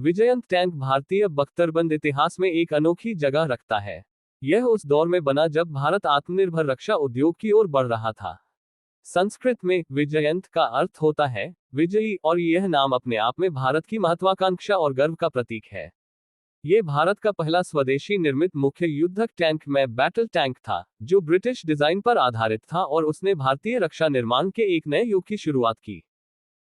Vijayant tank भारतीय बख्तरबंद इतिहास में एक अनोखी जगह रखता है। यह उस दौर में बना जब भारत आत्मनिर्भर रक्षा उद्योग की ओर बढ़ रहा था। संस्कृत में विजयंत का अर्थ होता है विजयी, और यह नाम अपने आप में भारत की महत्वाकांक्षा और गर्व का प्रतीक है। ये भारत का पहला स्वदेशी निर्मित मुख्य युद्धक टैंक में बैटल टैंक था, जो ब्रिटिश डिजाइन पर आधारित था और उसने भारतीय रक्षा निर्माण के एक नए युग की शुरुआत की।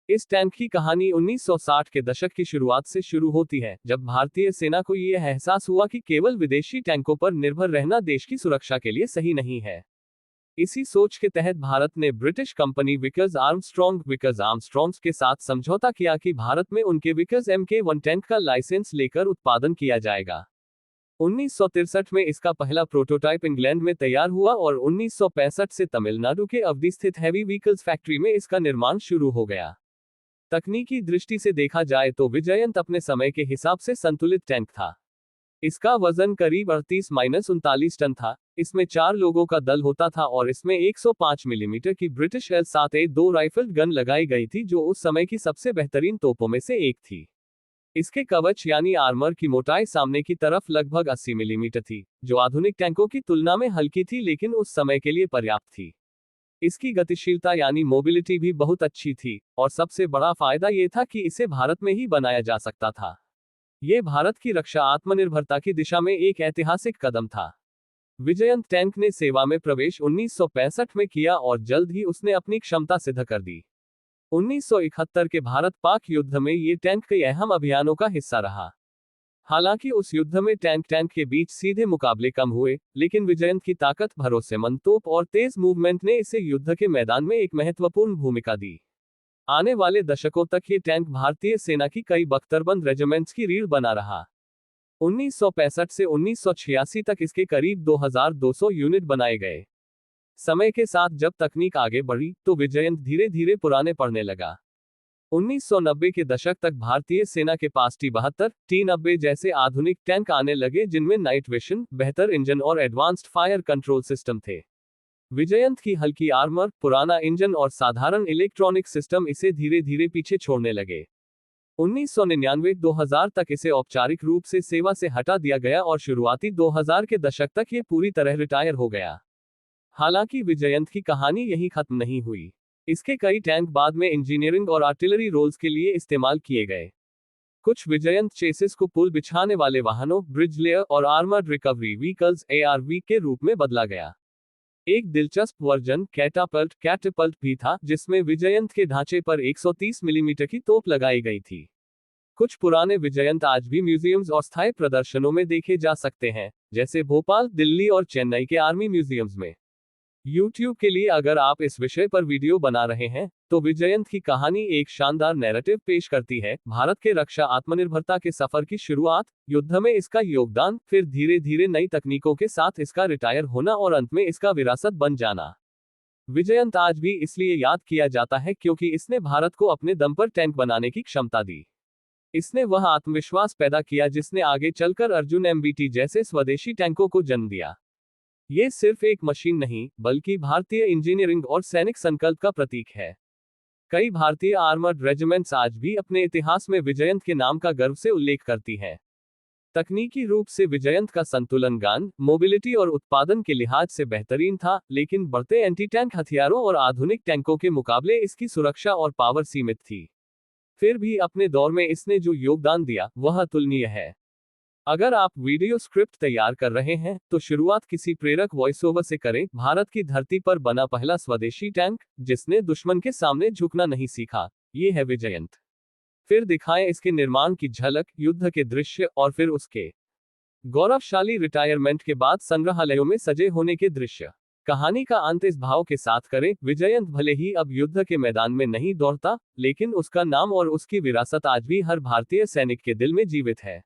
इस टैंक की कहानी 1960 के दशक की शुरुआत से शुरू होती है, जब भारतीय सेना को यह एहसास हुआ कि केवल विदेशी टैंकों पर निर्भर रहना देश की सुरक्षा के लिए सही नहीं है। इसी सोच के तहत भारत ने ब्रिटिश कंपनी विकर्स आर्मस्ट्रॉन्ग्स के साथ समझौता किया कि भारत में उनके विकर्स MK1 टैंक का लाइसेंस लेकर उत्पादन किया जाएगा। 1963 में इसका पहला प्रोटोटाइप इंग्लैंड में तैयार हुआ और 1965 से तमिलनाडु के अवधि स्थित हैवी व्हीकल्स फैक्ट्री में इसका निर्माण शुरू हो गया। तकनीकी दृष्टि से देखा जाए तो विजयंत अपने समय के हिसाब से संतुलित टैंक था। इसका वजन करीब 38-39 टन था। इसमें 4 लोगों का दल होता था और इसमें 105 मिलीमीटर की ब्रिटिश L7A2 राइफल्ड गन लगाई गई थी, जो उस समय की सबसे बेहतरीन तोपों में से एक थी। इसके कवच यानी आर्मर की मोटाई सामने की तरफ लगभग 80 मिलीमीटर थी, जो आधुनिक टैंकों की तुलना में हल्की थी लेकिन उस समय के लिए पर्याप्त थी। इसकी गतिशीलता यानी मोबिलिटी भी बहुत अच्छी थी, और सबसे बड़ा फायदा ये था कि इसे भारत में ही बनाया जा सकता था। ये भारत की रक्षा आत्मनिर्भरता की दिशा में एक ऐतिहासिक कदम था। विजयंत टैंक ने सेवा में प्रवेश 1965 में किया और जल्द ही उसने अपनी क्षमता सिद्ध कर दी। 1971 के भारत-पाक युद्ध में ये टैंक कई अहम अभियानों का हिस्सा रहा। हालांकि उस युद्ध में टैंक के बीच सीधे मुकाबले कम हुए, लेकिन विजयंत की ताकत, भरोसेमंद तोप और तेज मूवमेंट ने इसे युद्ध के मैदान में एक महत्वपूर्ण भूमिका दी। आने वाले दशकों तक ये टैंक भारतीय सेना की कई बख्तरबंद रेजिमेंट्स की रीढ़ बना रहा। 1965 से 1986 तक इसके करीब 2200 यूनिट बनाए गए। समय के साथ जब तकनीक आगे बढ़ी, तो विजयंत धीरे धीरे पुराने पड़ने लगा। 1990 के दशक तक भारतीय सेना के पास T-72, T-90 जैसे आधुनिक टैंक आने लगे, जिनमें नाइट विशन, बेहतर इंजन और एडवांस्ड फायर कंट्रोल सिस्टम थे। विजयंत की हल्की आर्मर, पुराना इंजन और साधारण इलेक्ट्रॉनिक सिस्टम इसे धीरे धीरे पीछे छोड़ने लगे। 1999-2000 तक इसे औपचारिक रूप से सेवा से हटा दिया गया और शुरुआती 2000 के दशक तक ये पूरी तरह रिटायर हो गया। हालांकि विजयंत की कहानी यहीं खत्म नहीं हुई। इसके कई टैंक बाद में इंजीनियरिंग और आर्टिलरी रोल्स के लिए इस्तेमाल किए गए। कुछ विजयंत चेसिस को पुल बिछाने वाले वाहनों, ब्रिज लेयर और आर्मर्ड रिकवरी व्हीकल्स ARV के रूप में बदला गया। एक दिलचस्प वर्जन कैटपल्ट भी था, जिसमें विजयंत के ढांचे पर 130 मिलीमीटर की तोप लगाई गई थी। कुछ पुराने विजयंत आज भी म्यूजियम्स और स्थायी प्रदर्शनों में देखे जा सकते हैं, जैसे भोपाल, दिल्ली और चेन्नई के आर्मी म्यूजियम्स में। YouTube के लिए अगर आप इस विषय पर वीडियो बना रहे हैं, तो विजयंत की कहानी एक शानदार नैरेटिव पेश करती है। भारत के रक्षा आत्मनिर्भरता के सफर की शुरुआत, युद्ध में इसका योगदान, फिर धीरे धीरे नई तकनीकों के साथ इसका रिटायर होना और अंत में इसका विरासत बन जाना। विजयंत आज भी इसलिए याद किया जाता है क्योंकि इसने भारत को अपने दम पर टैंक बनाने की क्षमता दी। इसने वह आत्मविश्वास पैदा किया जिसने आगे चलकर अर्जुन MBT जैसे स्वदेशी टैंकों को जन्म दिया। ये सिर्फ एक मशीन नहीं, बल्कि भारतीय इंजीनियरिंग और सैनिक संकल्प का प्रतीक है। कई भारतीय आर्मर्ड रेजिमेंट्स आज भी अपने इतिहास में विजयंत के नाम का गर्व से उल्लेख करती हैं। तकनीकी रूप से विजयंत का संतुलन गन, मोबिलिटी और उत्पादन के लिहाज से बेहतरीन था, लेकिन बढ़ते एंटी टैंक हथियारों और आधुनिक टैंकों के मुकाबले इसकी सुरक्षा और पावर सीमित थी। फिर भी अपने दौर में इसने जो योगदान दिया, वह अतुलनीय है। अगर आप वीडियो स्क्रिप्ट तैयार कर रहे हैं, तो शुरुआत किसी प्रेरक वॉइस ओवर से करें। भारत की धरती पर बना पहला स्वदेशी टैंक, जिसने दुश्मन के सामने झुकना नहीं सीखा, ये है विजयंत। फिर दिखाएं इसके निर्माण की झलक, युद्ध के दृश्य और फिर उसके गौरवशाली रिटायरमेंट के बाद संग्रहालयों में सजे होने के दृश्य। कहानी का अंत इस भाव के साथ करें, विजयंत भले ही अब युद्ध के मैदान में नहीं दौड़ता, लेकिन उसका नाम और उसकी विरासत आज भी हर भारतीय सैनिक के दिल में जीवित है।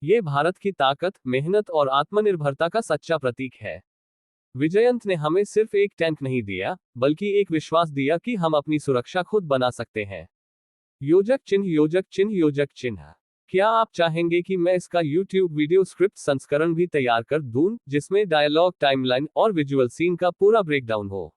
ये भारत की ताकत, मेहनत और आत्मनिर्भरता का सच्चा प्रतीक है। विजयंत ने हमें सिर्फ एक टैंक नहीं दिया, बल्कि एक विश्वास दिया कि हम अपनी सुरक्षा खुद बना सकते हैं। योजक चिन्ह, योजक चिन्ह, योजक चिन्ह। क्या आप चाहेंगे कि मैं इसका YouTube वीडियो स्क्रिप्ट संस्करण भी तैयार कर दूं, जिसमें डायलॉग, टाइमलाइन और विजुअल सीन का पूरा ब्रेकडाउन हो?